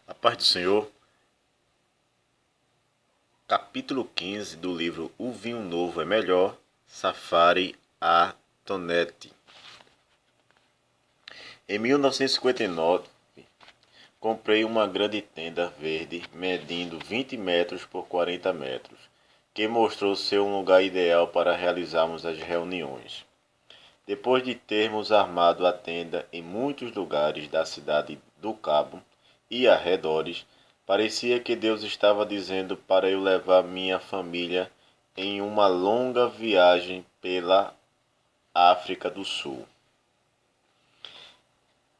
A paz do Senhor, capítulo 15 do livro O Vinho Novo é Melhor, Safari a Tonete. Em 1959, comprei uma grande tenda verde medindo 20 metros por 40 metros, que mostrou ser um lugar ideal para realizarmos as reuniões. Depois de termos armado a tenda em muitos lugares da cidade do Cabo e arredores, parecia que Deus estava dizendo para eu levar minha família em uma longa viagem pela África do Sul.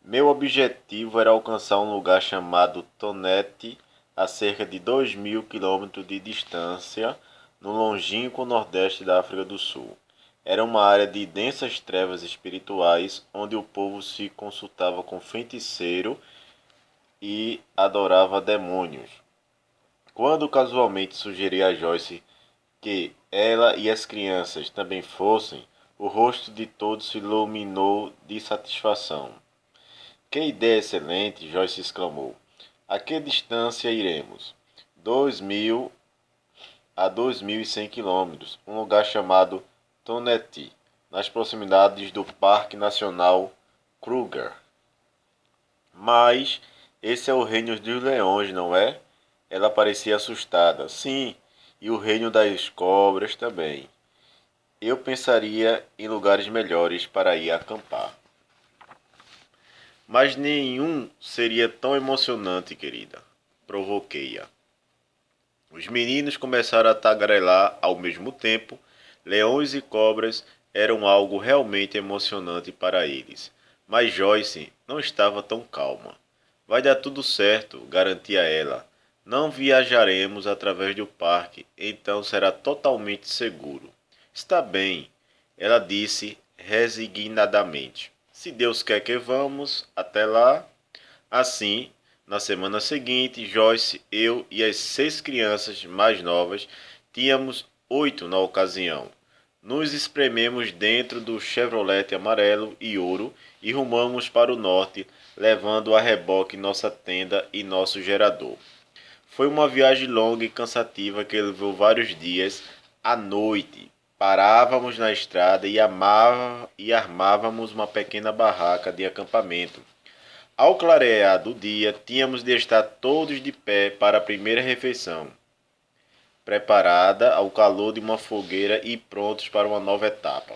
Meu objetivo era alcançar um lugar chamado Tonete, a cerca de 2.000 quilômetros de distância, no longínquo nordeste da África do Sul. Era uma área de densas trevas espirituais, onde o povo se consultava com feiticeiro e adorava demônios. Quando casualmente sugeri a Joyce que ela e as crianças também fossem, o rosto de todos se iluminou de satisfação. Que ideia excelente! Joyce exclamou. A que distância iremos? 2.000 a 2.100 quilômetros, um lugar chamado Tonete, nas proximidades do Parque Nacional Kruger. Mas esse é o reino dos leões, não é? Ela parecia assustada. Sim, e o reino das cobras também. Eu pensaria em lugares melhores para ir acampar. Mas nenhum seria tão emocionante, querida. Provoquei-a. Os meninos começaram a tagarelar ao mesmo tempo. Leões e cobras eram algo realmente emocionante para eles. Mas Joyce não estava tão calma. Vai dar tudo certo, garantia ela. Não viajaremos através do parque, então será totalmente seguro. Está bem, ela disse resignadamente. Se Deus quer que vamos, até lá. Assim, na semana seguinte, Joyce, eu e as 6 crianças mais novas, tínhamos 8 na ocasião. Nos esprememos dentro do Chevrolet amarelo e ouro e rumamos para o norte, levando a reboque nossa tenda e nosso gerador. Foi uma viagem longa e cansativa que levou vários dias. À noite, parávamos na estrada e armávamos uma pequena barraca de acampamento. Ao clarear do dia, tínhamos de estar todos de pé para a primeira refeição, preparada ao calor de uma fogueira e prontos para uma nova etapa.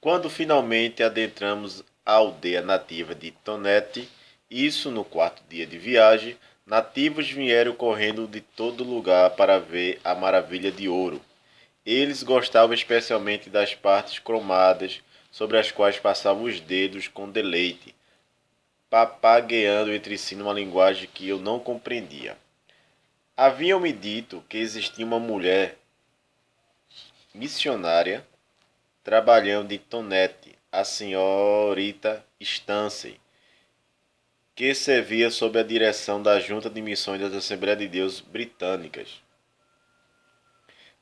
Quando finalmente adentramos a aldeia nativa de Tonete, isso no quarto dia de viagem, nativos vieram correndo de todo lugar para ver a maravilha de ouro. Eles gostavam especialmente das partes cromadas, sobre as quais passavam os dedos com deleite, papagueando entre si numa linguagem que eu não compreendia. Haviam-me dito que existia uma mulher missionária trabalhando em Tonete, a senhorita Stansey, que servia sob a direção da Junta de Missões das Assembleias de Deus Britânicas.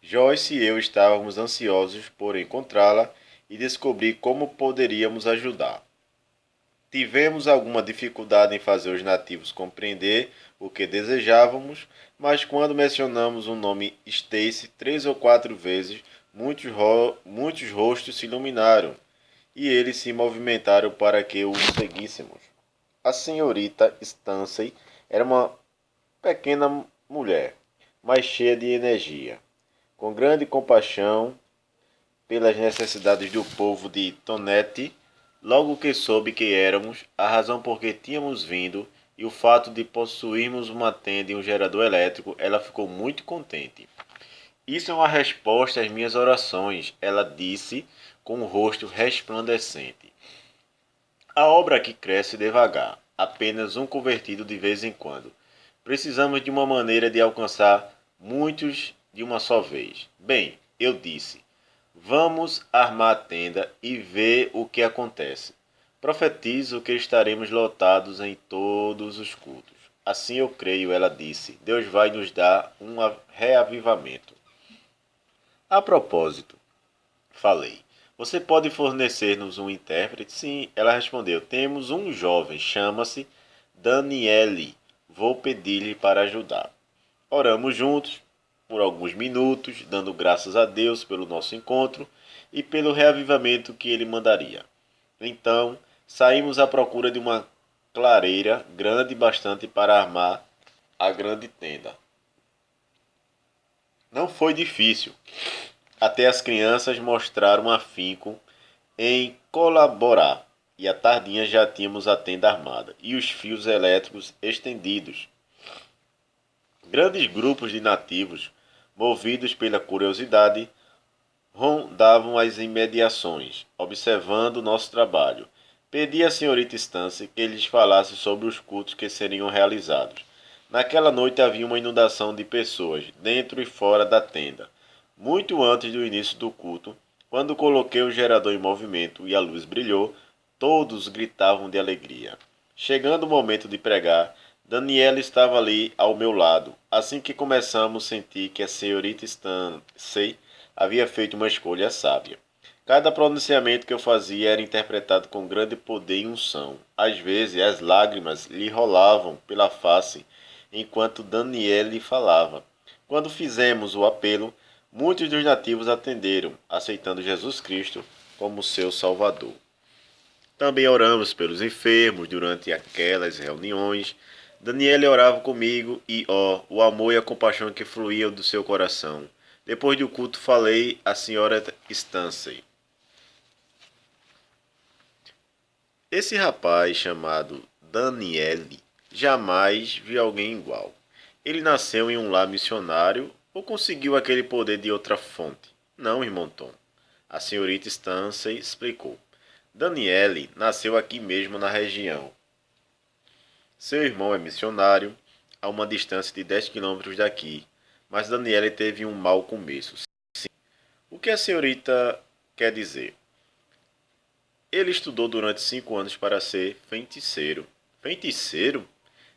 Joyce e eu estávamos ansiosos por encontrá-la e descobrir como poderíamos ajudar. Tivemos alguma dificuldade em fazer os nativos compreender o que desejávamos, mas quando mencionamos o nome Stacy 3 ou 4 vezes, muitos rostos se iluminaram e eles se movimentaram para que o seguíssemos. A senhorita Stansey era uma pequena mulher, mas cheia de energia, com grande compaixão pelas necessidades do povo de Tonete. Logo que soube que éramos, a razão por que tínhamos vindo e o fato de possuirmos uma tenda e um gerador elétrico, ela ficou muito contente. Isso é uma resposta às minhas orações, ela disse com o rosto resplandecente. A obra aqui cresce devagar, apenas um convertido de vez em quando. Precisamos de uma maneira de alcançar muitos de uma só vez. Bem, eu disse, vamos armar a tenda e ver o que acontece. Profetizo que estaremos lotados em todos os cultos. Assim eu creio, ela disse. Deus vai nos dar um reavivamento. A propósito, falei. Você pode fornecer-nos um intérprete? Sim, ela respondeu. Temos um jovem, chama-se Daniele. vou pedir-lhe para ajudar. Oramos juntos por alguns minutos, dando graças a Deus pelo nosso encontro e pelo reavivamento que ele mandaria. Então, saímos à procura de uma clareira grande bastante para armar a grande tenda. Não foi difícil. Até as crianças mostraram afinco em colaborar, e à tardinha já tínhamos a tenda armada e os fios elétricos estendidos. Grandes grupos de nativos, movidos pela curiosidade, rondavam as imediações, observando nosso trabalho. Pedi à senhorita Stance que lhes falasse sobre os cultos que seriam realizados. Naquela noite havia uma inundação de pessoas, dentro e fora da tenda. Muito antes do início do culto, quando coloquei o gerador em movimento e a luz brilhou, todos gritavam de alegria. Chegando o momento de pregar, Daniela estava ali ao meu lado. Assim que começamos, senti que a senhorita Stance havia feito uma escolha sábia. Cada pronunciamento que eu fazia era interpretado com grande poder e unção. Às vezes, as lágrimas lhe rolavam pela face enquanto Daniele falava. Quando fizemos o apelo, muitos dos nativos atenderam, aceitando Jesus Cristo como seu Salvador. Também oramos pelos enfermos durante aquelas reuniões. Daniele orava comigo e, o amor e a compaixão que fluíam do seu coração. Depois do culto, falei à senhora Stance. Esse rapaz chamado Daniele jamais vi alguém igual. Ele nasceu em um lar missionário ou conseguiu aquele poder de outra fonte? Não, irmão Tom. A senhorita Stance explicou. Daniele nasceu aqui mesmo na região. Seu irmão é missionário, a uma distância de 10 quilômetros daqui, mas Daniele teve um mau começo. Sim. O que a senhorita quer dizer? Ele estudou durante 5 anos para ser feiticeiro. Feiticeiro?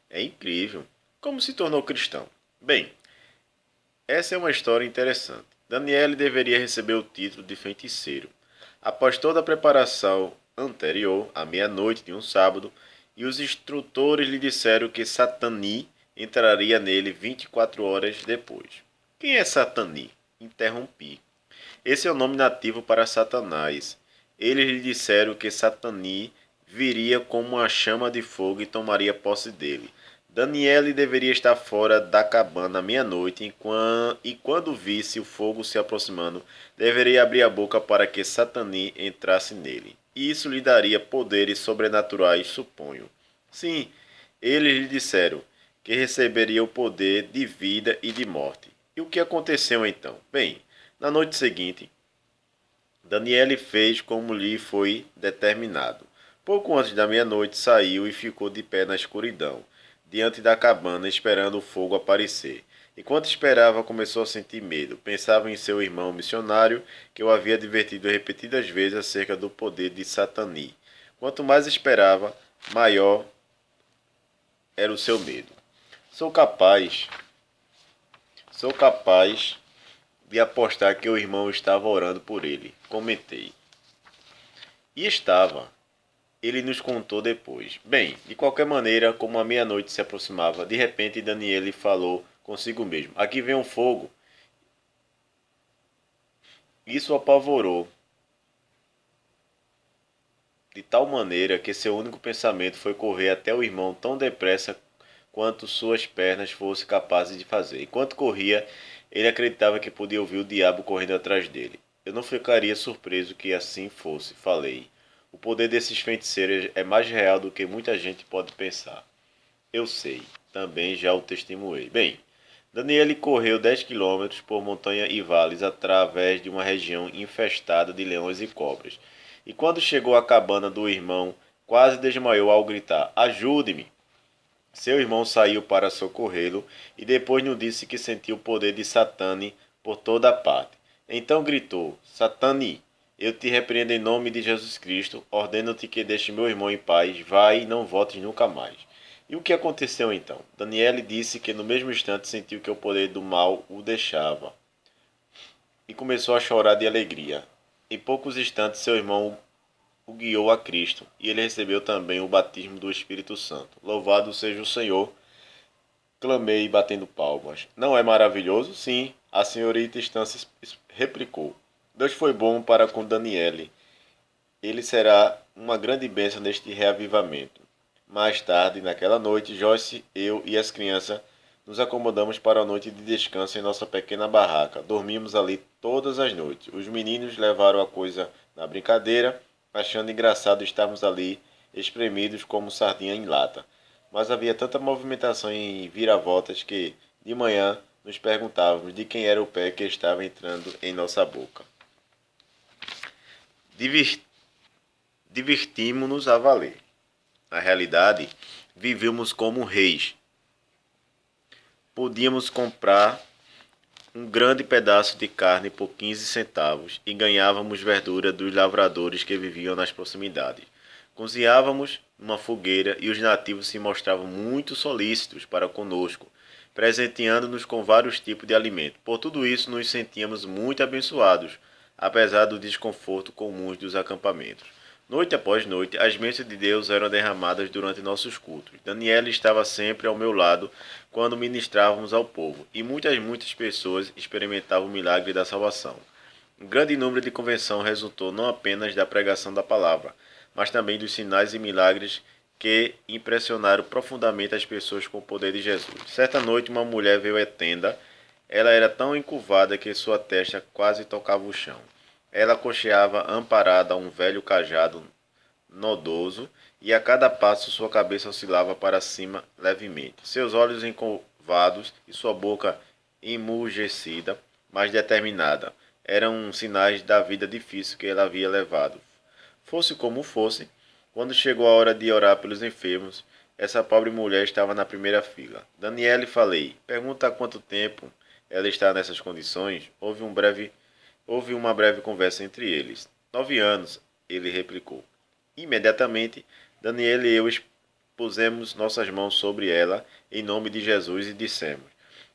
É incrível. Como se tornou cristão? Bem, essa é uma história interessante. Daniele deveria receber o título de feiticeiro. Após toda a preparação anterior, à meia-noite de um sábado, e os instrutores lhe disseram que Satani entraria nele 24 horas depois. Quem é Satani? Interrompi. Esse é o nome nativo para Satanás. Eles lhe disseram que Satani viria como uma chama de fogo e tomaria posse dele. Daniele deveria estar fora da cabana à meia-noite e quando visse o fogo se aproximando, deveria abrir a boca para que Satani entrasse nele. Isso lhe daria poderes sobrenaturais, suponho. Sim, eles lhe disseram que receberia o poder de vida e de morte. E o que aconteceu então? Bem, na noite seguinte, Daniele fez como lhe foi determinado. Pouco antes da meia-noite saiu e ficou de pé na escuridão, diante da cabana, esperando o fogo aparecer. Enquanto esperava, começou a sentir medo. Pensava em seu irmão missionário, que o havia advertido repetidas vezes acerca do poder de Satani. Quanto mais esperava, maior era o seu medo. Sou capaz de apostar que o irmão estava orando por ele, comentei. E estava. Ele nos contou depois. Bem, de qualquer maneira, como a meia-noite se aproximava, de repente Daniele falou consigo mesmo. Aqui vem um fogo. Isso o apavorou, de tal maneira que seu único pensamento foi correr até o irmão tão depressa quanto suas pernas fossem capazes de fazer. Enquanto corria, ele acreditava que podia ouvir o diabo correndo atrás dele. Eu não ficaria surpreso que assim fosse, falei. O poder desses feiticeiros é mais real do que muita gente pode pensar. Eu sei, também já o testemunhei. Bem, Daniele correu 10 quilômetros por montanha e vales através de uma região infestada de leões e cobras. E quando chegou à cabana do irmão, quase desmaiou ao gritar: Ajude-me! Seu irmão saiu para socorrê-lo e depois nos disse que sentiu o poder de Satani por toda a parte. Então gritou: Satani, eu te repreendo em nome de Jesus Cristo, ordeno-te que deixe meu irmão em paz, vai e não voltes nunca mais. E o que aconteceu então? Daniele disse que no mesmo instante sentiu que o poder do mal o deixava e começou a chorar de alegria. Em poucos instantes seu irmão o guiou a Cristo, e ele recebeu também o batismo do Espírito Santo. Louvado seja o Senhor Clamei batendo palmas. Não é maravilhoso? Sim, a senhorita Stance replicou. Deus foi bom para com Daniele. Ele será uma grande bênção neste reavivamento. Mais tarde, naquela noite, Joyce, eu e as crianças nos acomodamos para a noite de descanso em nossa pequena barraca. Dormimos ali todas as noites. Os meninos levaram a coisa na brincadeira, achando engraçado estarmos ali espremidos como sardinha em lata. Mas havia tanta movimentação e viravoltas que, de manhã, nos perguntávamos de quem era o pé que estava entrando em nossa boca. Divertimos-nos a valer. Na realidade, vivíamos como reis. Podíamos comprar um grande pedaço de carne por 15 centavos e ganhávamos verdura dos lavradores que viviam nas proximidades. Cozinhávamos numa fogueira e os nativos se mostravam muito solícitos para conosco, presenteando-nos com vários tipos de alimento. Por tudo isso, nos sentíamos muito abençoados, apesar do desconforto comum dos acampamentos. Noite após noite, as bênçãos de Deus eram derramadas durante nossos cultos. Daniela estava sempre ao meu lado quando ministrávamos ao povo, e muitas pessoas experimentavam o milagre da salvação. Um grande número de conversão resultou não apenas da pregação da palavra, mas também dos sinais e milagres que impressionaram profundamente as pessoas com o poder de Jesus. Certa noite, uma mulher veio à tenda. Ela era tão encurvada que sua testa quase tocava o chão. Ela cocheava amparada a um velho cajado nodoso, e a cada passo sua cabeça oscilava para cima levemente. Seus olhos encurvados e sua boca emurgecida, mas determinada, eram sinais da vida difícil que ela havia levado. Fosse como fosse, quando chegou a hora de orar pelos enfermos, essa pobre mulher estava na primeira fila. Daniele, falei, pergunta há quanto tempo ela está nessas condições. Houve uma breve conversa entre eles. 9 anos, ele replicou. Imediatamente, Daniel e eu pusemos nossas mãos sobre ela, em nome de Jesus, e dissemos: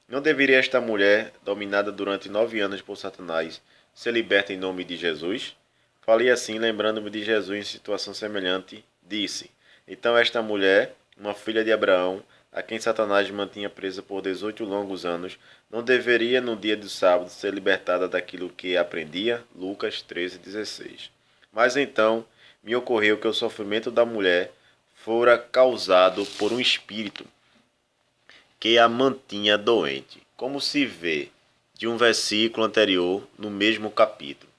não deveria esta mulher, dominada durante 9 anos por Satanás, ser liberta em nome de Jesus? Falei assim, lembrando-me de Jesus em situação semelhante, disse: então esta mulher, uma filha de Abraão, a quem Satanás mantinha presa por 18 longos anos, não deveria no dia do sábado ser libertada daquilo que aprendia? Lucas 13:16. Mas então me ocorreu que o sofrimento da mulher fora causado por um espírito que a mantinha doente, como se vê de um versículo anterior no mesmo capítulo.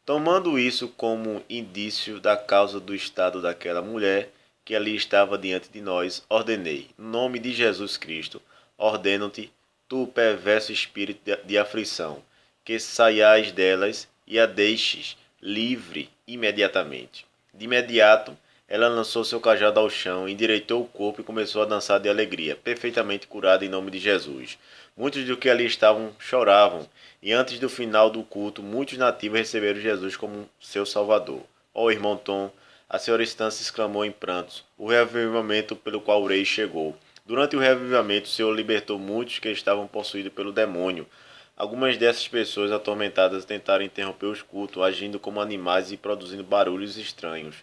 Tomando isso como indício da causa do estado daquela mulher que ali estava diante de nós, ordenei, no nome de Jesus Cristo, ordeno-te, tu perverso espírito de aflição, que saiais delas e a deixes livre imediatamente. De imediato, ela lançou seu cajado ao chão, endireitou o corpo e começou a dançar de alegria, perfeitamente curada em nome de Jesus. Muitos dos que ali estavam choravam, e antes do final do culto, muitos nativos receberam Jesus como seu Salvador. Ó irmão Tom, a senhora Estância exclamou em prantos, o reavivamento pelo qual o rei chegou. Durante o reavivamento, o Senhor libertou muitos que estavam possuídos pelo demônio. Algumas dessas pessoas atormentadas tentaram interromper os cultos, agindo como animais e produzindo barulhos estranhos.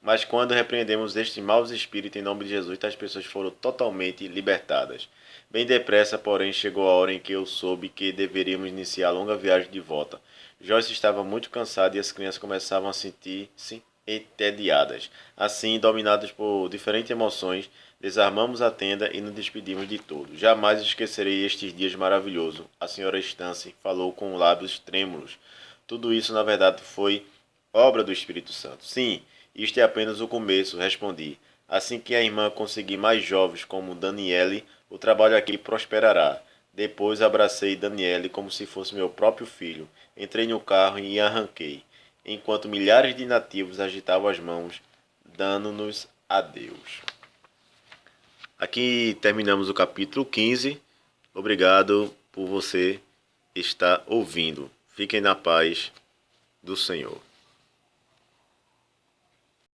Mas quando repreendemos estes maus espíritos em nome de Jesus, tais pessoas foram totalmente libertadas. Bem depressa, porém, chegou a hora em que eu soube que deveríamos iniciar a longa viagem de volta. Joyce estava muito cansada e as crianças começavam a sentir-se entediadas. Assim, dominados por diferentes emoções, desarmamos a tenda e nos despedimos de todos. Jamais esquecerei estes dias maravilhosos. A senhora Stance falou com lábios trêmulos. Tudo isso, na verdade, foi obra do Espírito Santo. Sim, isto é apenas o começo, respondi. Assim que a irmã conseguir mais jovens como Daniele, o trabalho aqui prosperará. Depois abracei Daniele como se fosse meu próprio filho. Entrei no carro e arranquei, enquanto milhares de nativos agitavam as mãos, dando-nos adeus. Aqui terminamos o capítulo 15. Obrigado por você estar ouvindo. Fiquem na paz do Senhor.